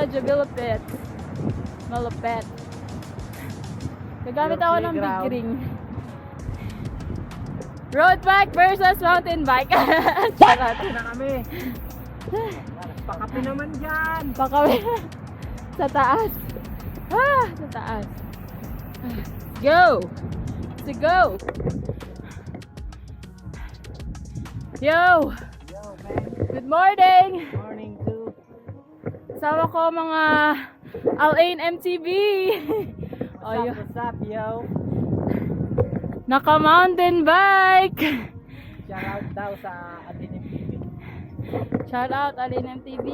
medyo malupet. Gagamit ako ng big ring. Roadbike versus mountain bike. Charot. Na kami. Pakapi naman dyan. Pakapi. Sa taas. Sa taas. Go! Let's go! Yo! Good morning! Morning too. Kasama ko mga Alain MTV. What's up, yo? Naka mountain bike. Shout out daw sa Alin MTV. Shout out Alain MTV.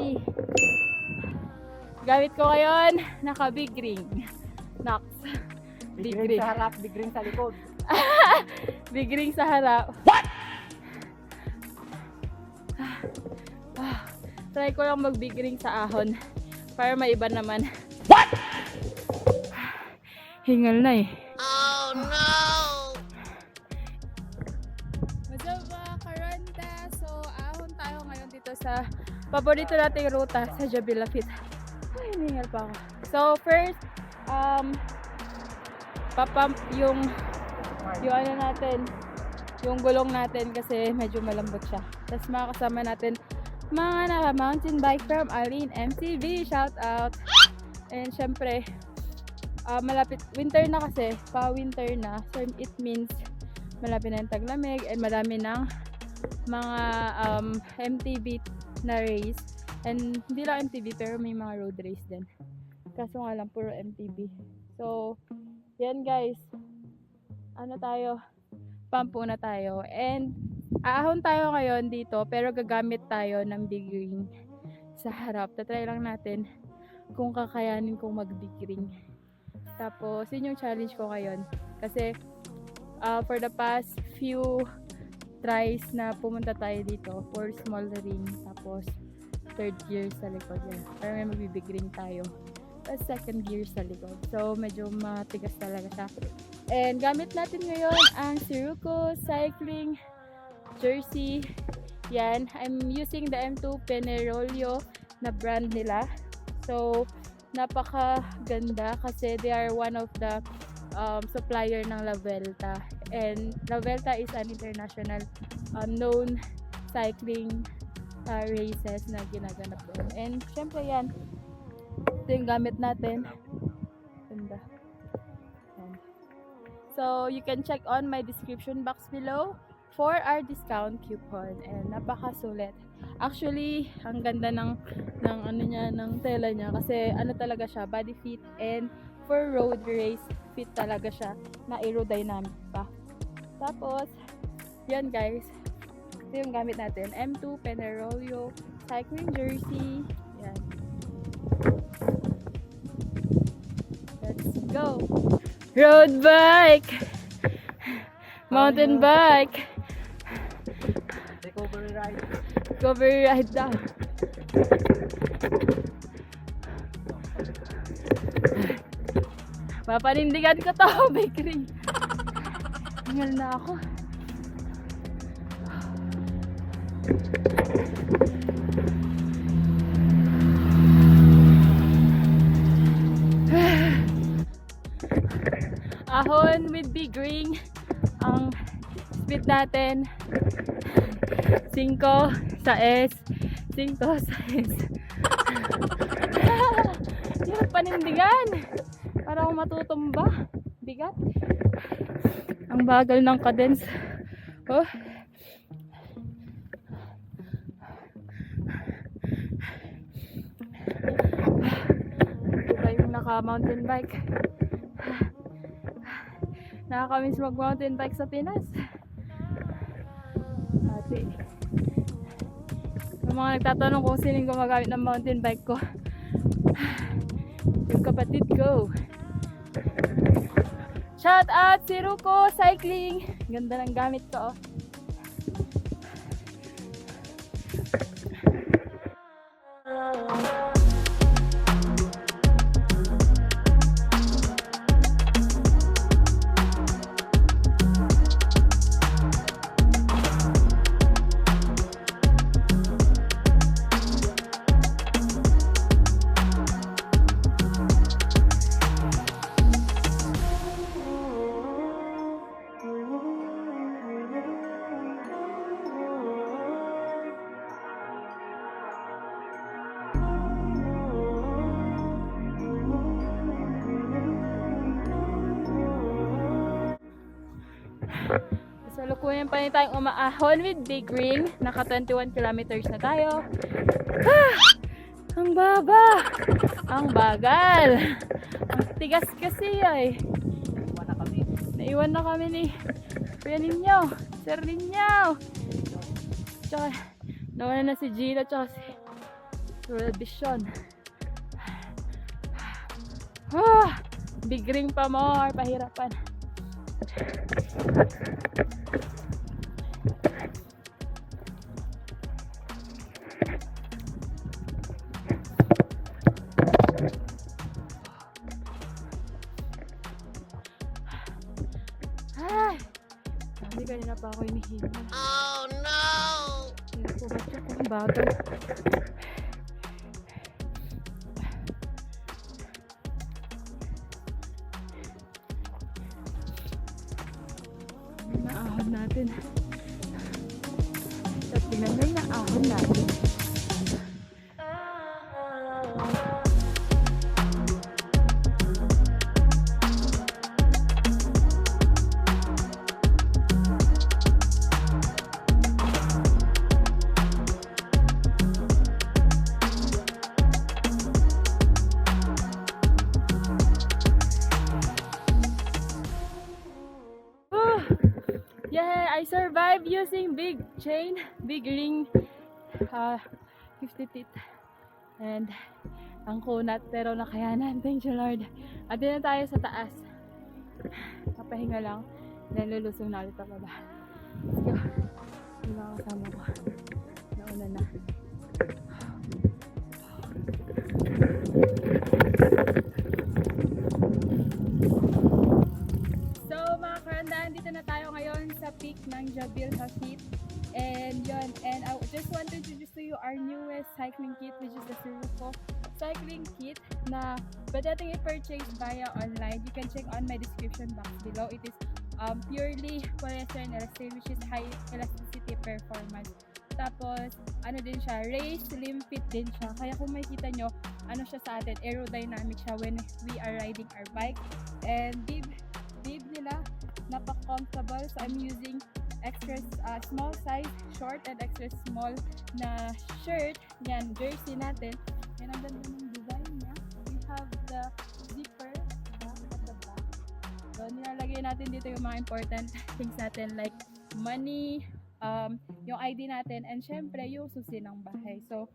Gamit ko ngayon naka big ring. Nox. Big ring sa harap, big ring sa likod. Big ring sa harap. Try ko lang mag big ring sa ahon para maiba naman. What? Hingal na eh. Oh no! Madaba Karanta. So ahon tayo ngayon dito sa paborito nating ruta sa Jabilafit. Ay, hingal pa ako. So first, papump yung ano natin, yung gulong natin kasi medyo malambot siya. Tapos makakasama natin mga naka mountain bike from Alain MTV, shout out. And syempre malapit winter na kasi, pa-winter na, so it means malapit na yung taglamig and marami ng mga MTB na race. And hindi lang MTB pero may mga road race din, kaso nga lang puro MTB. So yan guys, ano tayo, pump na tayo and aahon tayo ngayon dito pero gagamit tayo ng big ring sa harap. Tatry lang natin kung kakayanin kong mag big ring. Tapos yun yung challenge ko ngayon kasi for the past few tries na pumunta tayo dito for small ring, tapos third gear sa likod yan, pero may magbibig ring tayo tapos second gear sa likod, so medyo matigas talaga siya. And gamit natin ngayon ang SIROKO cycling jersey. Yan, I'm using the M2 Penerolio na brand nila. So napaka ganda kasi they are one of the supplier ng Vuelta, and Vuelta is an international known cycling races na ginaganap doon. And syempre yan, ito yung gamit natin. Ganda. Yan. So you can check on my description box below for our discount coupon, and napakasulit. Actually, ang ganda ng ano niya, ng tela niya kasi ano talaga siya, body fit, and for road race fit talaga siya, na aerodynamic pa. Tapos yan guys, ito yung gamit natin, M2 Penerolio cycling jersey. Yan. Let's go. Road bike, mountain bike, Recovery ride. recovery ride daw. Papanindigan ko to, bakery. Hingal na ako. Ahon with big ring. Ang speed natin 5 sa S, 5 sa S. Yung panindigan, para akong matutumba. Bigat. Ang bagal ng cadence. Oh. Ito yung naka mountain bike. Nakakamiss mag mountain bike sa Pinas. Ate, yung mga nagtatanong kung sining gumagamit ng mountain bike ko, yung kapatid ko. Shout out SIROKO cycling. Ganda ng gamit ko. Kasalukuyan pa rin tayong umaahon with Big Ring. Naka 21 kilometers na tayo. Ang baba! Ang bagal! Ang tigas kasi ay. Naiwan na kami ni Kuya Ninyo, Sir Ninyo. Tsaka, nauna na si Gina tsaka si Vision. Big Ring pa more, pahirapan. Sabi kanina pa ako inihina. Oh no! Nakubat siya kung bagal. Naahon natin. At tingnan mo yung naahon natin. Yeah, I survived using big chain, big ring, 50 teeth, and ang kunat pero nakayanan. Thank you Lord. At din na tayo sa taas. Kapahinga lang, then lulusong na ulit pa baba. Let's go. Yung mga kasama ko. Nauna na. Dito na tayo ngayon sa peak ng Jabil Hafit. And yun, and I just want to introduce to you our newest cycling kit, which is the SIROKO cycling kit na pwede natin i-purchase via online. You can check on my description box below. It is purely polyester and elastane, which is high elasticity performance. Tapos, ano din siya, race slim fit din siya. Kaya kung makikita nyo, ano siya sa atin, aerodynamic siya when we are riding our bike. And bib nila, napaka-comfortable. So I'm using extra small size short and extra small na shirt. Yan, jersey natin. Yan ang ganda ng design niya. We have the zipper at the back. So nilalagay natin dito yung mga important things natin like money, yung ID natin, and syempre yung susi ng bahay. So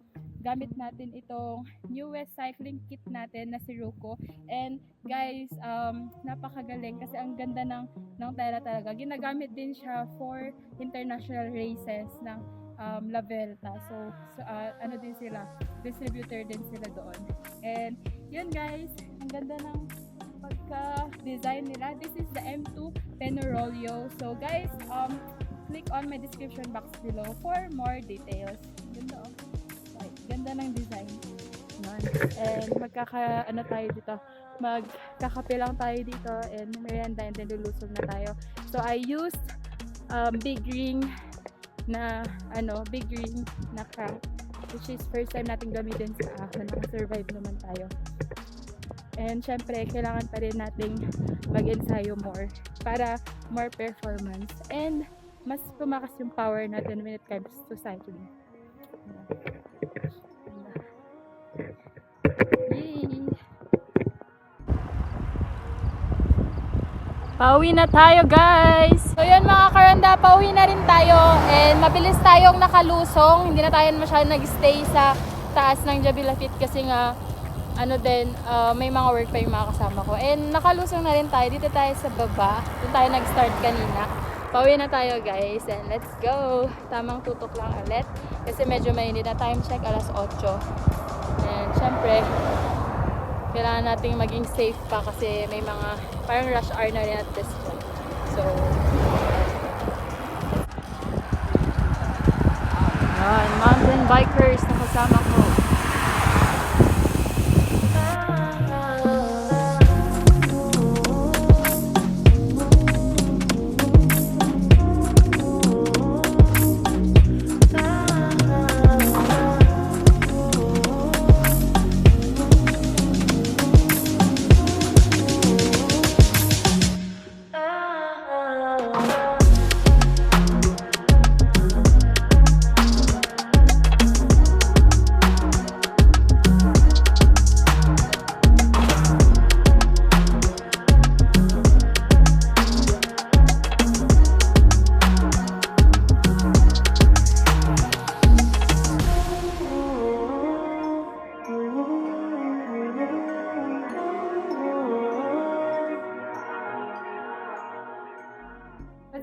gamit natin itong newest cycling kit natin na SIROKO. And guys, napakagaling kasi ang ganda ng tela talaga. Ginagamit din siya for international races ng Vuelta. So ano din sila, distributor din sila doon. And yun guys, ang ganda ng pagka-design nila. This is the M2 Penorolio. So guys, click on my description box below for more details. Ganda ganda ng design. And tayo dito. Magkakape lang tayo dito and merienda and then lulusog na tayo. So I used big ring na crank, which is first time natin gamitin sa ahon. Naka-survive naman tayo. And syempre, kailangan pa rin nating mag-ensayo more para more performance and mas tumakas yung power natin when it comes to cycling. Pauwi na tayo guys! So yun mga karanda, pauwi na rin tayo and mabilis tayong nakalusong. Hindi na tayo masyadong nag-stay sa taas ng Jabil Hafit kasi nga may mga work pa yung mga kasama ko. And nakalusong na rin tayo. Dito tayo sa baba. Doon tayo nag-start kanina. Pauwi na tayo guys and let's go! Tamang tutok lang ulit kasi medyo mainit na. Time check alas 8. And syempre kailangan nating maging safe pa kasi may mga parang rush hour na rin at this point. So yan, mountain bikers na kasama ko.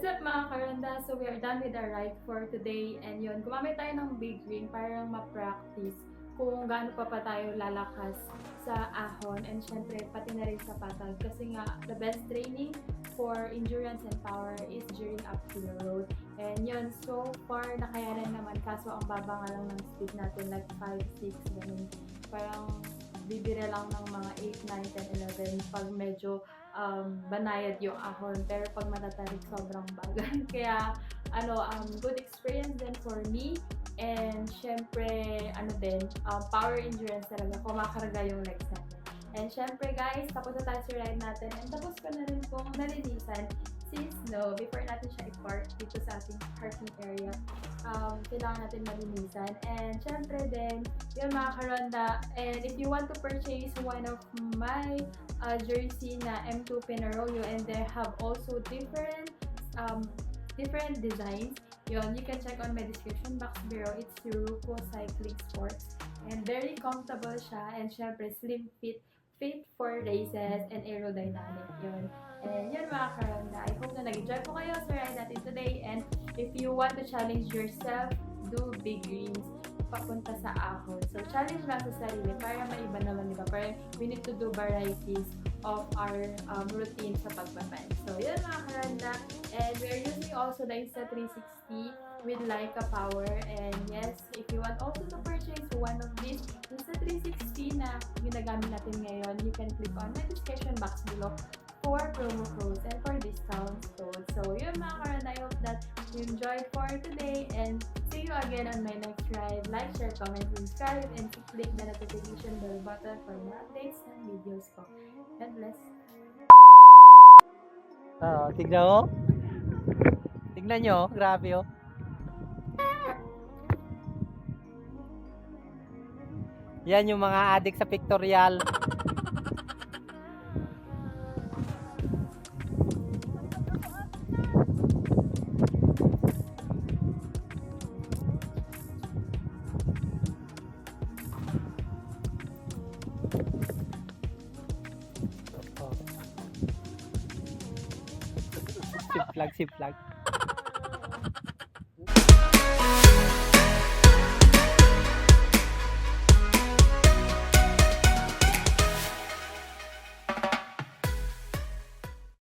What's up mga karanda? So we are done with our ride for today and yun, gumamit tayo ng big ring para ma-practice kung gaano pa tayo lalakas sa ahon and syempre pati na rin sa patag kasi nga the best training for endurance and power is during uphill road. And yun, so far nakayanan naman kaso ang baba nga lang ng speed natin like 5, 6, ganun. Parang bibira lang ng mga 8, 9, 10, 11 pag medyo banayad yung ahon pero pag matatarik sobrang bagal kaya good experience din for me and syempre power endurance talaga kumakarga yung legs natin and syempre guys tapos na tayo sa ride natin and tapos ko na rin pong nalinisan since before natin siya i-park dito sa ating parking area kailangan natin malinisan and syempre din yun mga karonda and if you want to purchase one of my jersey na M2 Pinarolyo and they have also different designs yun you can check on my description box below. It's SIROKO cycling sports and very comfortable siya and syempre slim fit for races and aerodynamic yun. And yun mga karonda, I hope na nag-enjoy po kayo sa ride natin today and if you want to challenge yourself, do big greens papunta sa ahon. So challenge lang sa sarili para maiba naman diba? Para we need to do varieties of our routine sa pagbabike. So yun mga karonda and we are using also the Insta360 with LAKAS power and yes, if you want also to purchase one of these Insta360 na ginagamit natin ngayon, you can click on my description box below for promo codes and for discount codes. So yun mga karonda, I hope that you enjoyed for today and see you again on my next ride. Like, share, comment, subscribe and click the notification bell button for more updates and videos ko. God bless. Tignan mo. Tignan nyo, grabe oh. Yan yung mga adik sa pictorial. Sip flag.